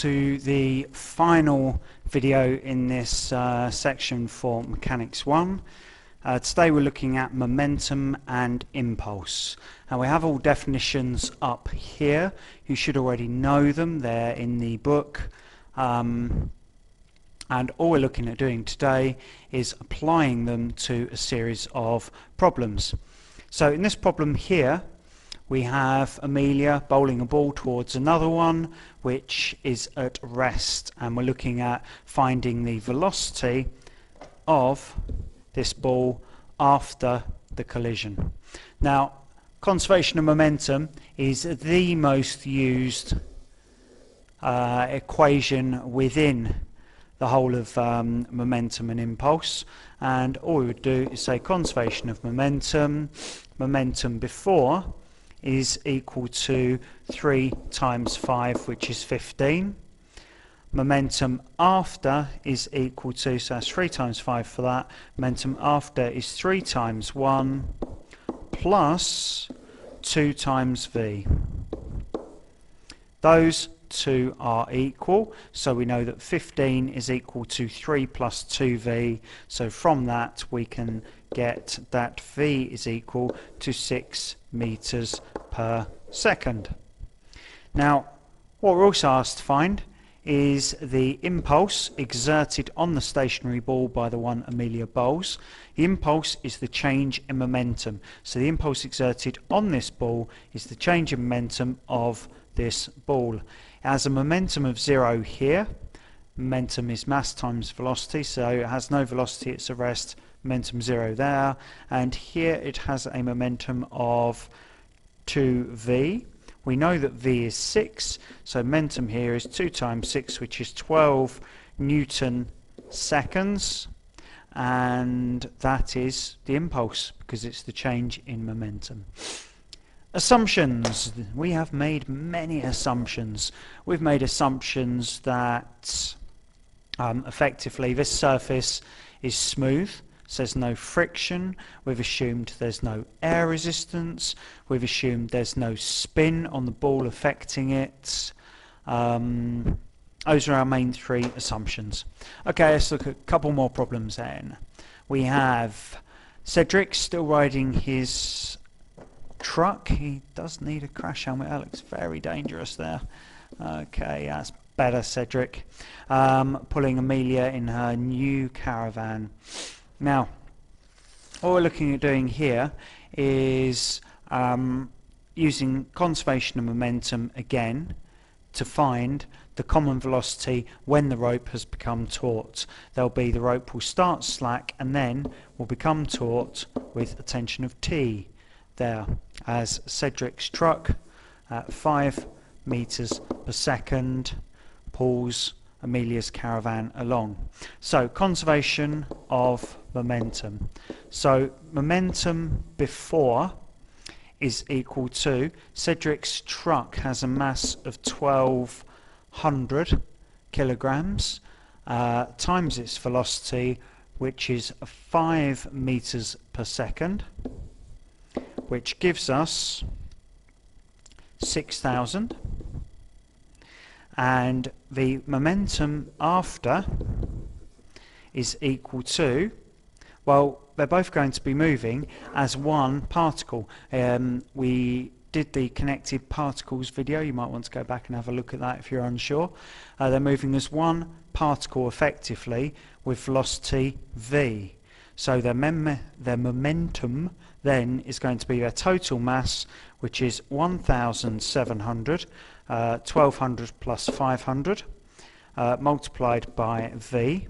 To the final video in this section for Mechanics 1. Today we're looking at momentum and impulse. Now we have all definitions up here. You should already know them. They're in the book. And all we're looking at doing today is applying them to a series of problems. So in this problem here, we have Amelia bowling a ball towards another one which is at rest, and we're looking at finding the velocity of this ball after the collision. Now, conservation of momentum is the most used equation within the whole of momentum and impulse, and all we would do is say conservation of momentum before is equal to 3 times 5, which is 15. Momentum after is equal to, so that's 3 times 5 for that. Momentum after is 3 times 1 plus 2 times v. Those two are equal, so we know that 15 is equal to 3 plus 2v, so from that we can get that v is equal to 6 meters per second. Now what we're also asked to find is the impulse exerted on the stationary ball by the one Amelia bowls. The impulse is the change in momentum, so the impulse exerted on this ball is the change in momentum of this ball. It has a momentum of 0 here. Momentum is mass times velocity, so it has no velocity, it's at rest. Momentum 0 there, and here it has a momentum of 2v. We know that v is 6, so momentum here is 2 times 6, which is 12 Newton seconds, and that is the impulse because it's the change in momentum. Assumptions. We have made many assumptions. We've made assumptions that effectively this surface is smooth, so there's no friction. We've assumed there's no air resistance. We've assumed there's no spin on the ball affecting it. Those are our main 3 assumptions. Okay, let's look at a couple more problems then. We have Cedric still riding his truck. He does need a crash helmet. That looks very dangerous there. Okay, that's better, Cedric. Pulling Amelia in her new caravan. Now, what we're looking at doing here is using conservation of momentum again to find the common velocity when the rope has become taut. There'll be the rope will start slack and then will become taut with a tension of T there, as Cedric's truck at 5 meters per second pulls Amelia's caravan along. So conservation of momentum. So momentum before is equal to, Cedric's truck has a mass of 1200 kilograms times its velocity, which is 5 meters per second, which gives us 6,000. And the momentum after is equal to, well, they're both going to be moving as one particle. We did the connected particles video. You might want to go back and have a look at that if you're unsure. They're moving as one particle effectively with velocity v. So their momentum then is going to be their total mass, which is 1,700, 1,200 plus 500, multiplied by v,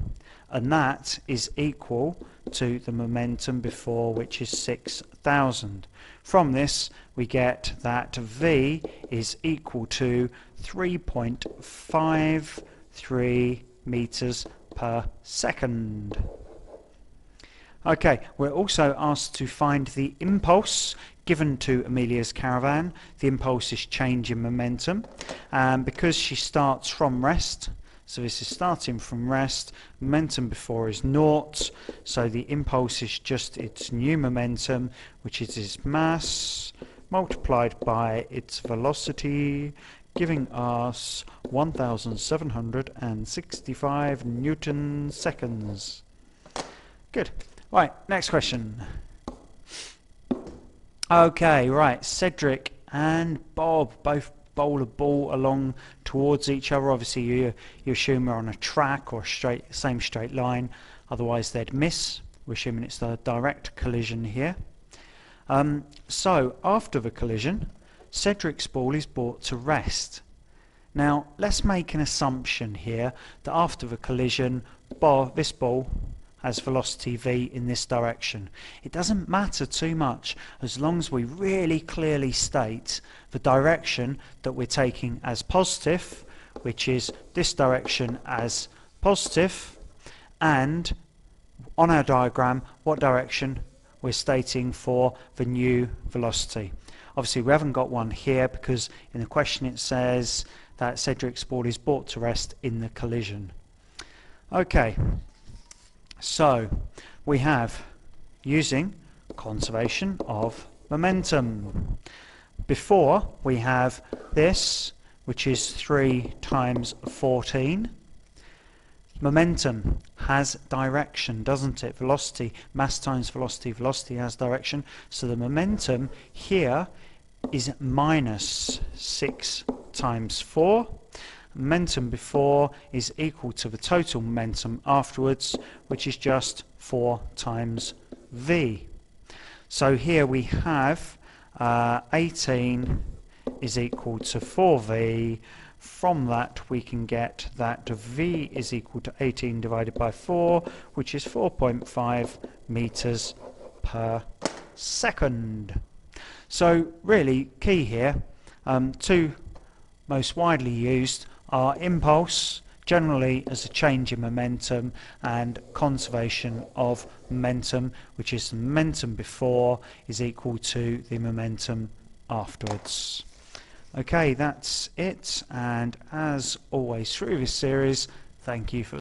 and that is equal to the momentum before, which is 6,000. From this, we get that v is equal to 3.53 meters per second. Okay, we're also asked to find the impulse given to Amelia's caravan. The impulse is change in momentum, and because she starts from rest, so this is starting from rest, momentum before is 0, so the impulse is just its new momentum, which is its mass multiplied by its velocity giving us 1,765 Newton seconds. Good. Right, next question. Okay, right, Cedric and Bob both bowl a ball along towards each other. Obviously you assume they're on a track or same straight line, otherwise they'd miss. We're assuming it's the direct collision here. So after the collision, Cedric's ball is brought to rest. Now let's make an assumption here that after the collision, this ball has velocity v in this direction. It doesn't matter too much as long as we really clearly state the direction that we're taking as positive, which is this direction as positive, and on our diagram what direction we're stating for the new velocity. Obviously we haven't got one here because in the question it says that Cedric's ball is brought to rest in the collision. Okay, so we have using conservation of momentum. Before we have this, which is 3 times 14. Momentum has direction, doesn't it? Velocity, mass times velocity, velocity has direction. So the momentum here is minus 6 times 4. Momentum before is equal to the total momentum afterwards, which is just 4 times v. So here we have 18 is equal to 4v. From that we can get that v is equal to 18 divided by 4, which is 4.5 meters per second. So really key here, two most widely used are impulse, generally as a change in momentum, and conservation of momentum, which is the momentum before is equal to the momentum afterwards. Okay, that's it, and as always through this series, thank you for